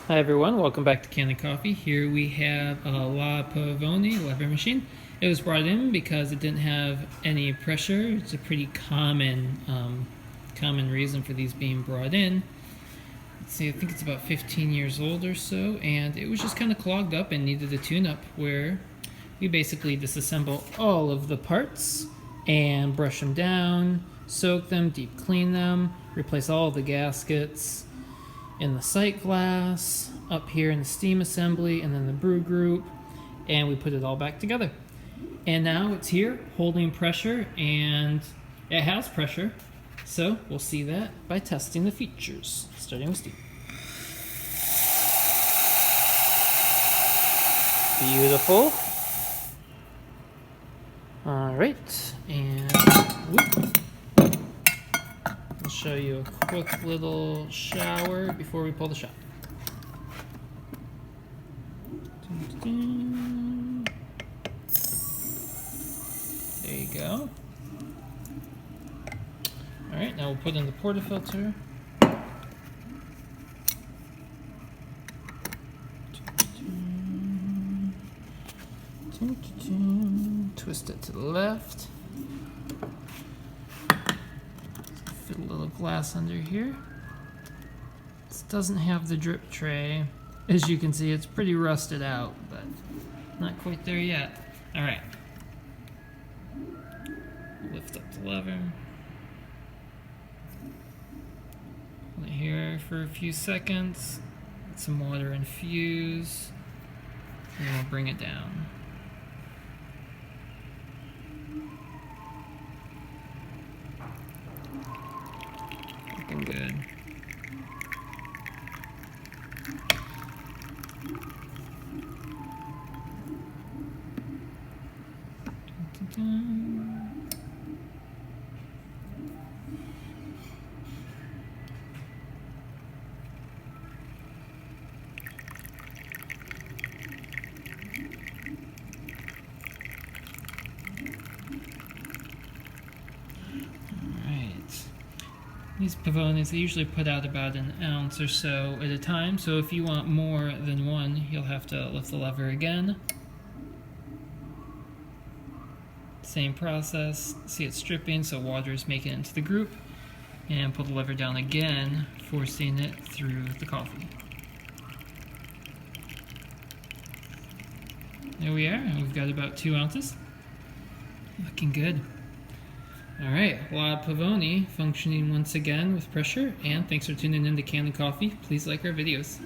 Hi everyone, welcome back to Kanen Coffee. Here we have a Pavoni lever machine. It was brought in because it didn't have any pressure. It's a pretty common reason for these being brought in. Let's see, I think it's about 15 years old or so, and it was just kind of clogged up and needed a tune-up where we basically disassemble all of the parts and brush them down, soak them, deep clean them, replace all the gaskets in the sight glass, up here in the steam assembly, and then the brew group, and we put it all back together. And now it's here holding pressure, and it has pressure, so we'll see that by testing the features, starting with steam. Beautiful. All right, and whoop. I'll show you a quick little shower before we pull the shot. There you go. All right, now we'll put in the portafilter. Twist it to the left. Fit a little glass under here. This doesn't have the drip tray. As you can see, it's pretty rusted out, but not quite there yet. All right. Lift up the lever. Hold it here for a few seconds. Let some water infuse. And we'll bring it down. Looking good. These Pavonis, they usually put out about an ounce or so at a time, so if you want more than one, you'll have to lift the lever again. Same process, see it's stripping, so water is making it into the group, and pull the lever down again, forcing it through the coffee. There we are, and we've got about 2 ounces. Looking good. Alright, Pavoni functioning once again with pressure, and thanks for tuning in to Kanen Coffee. Please like our videos.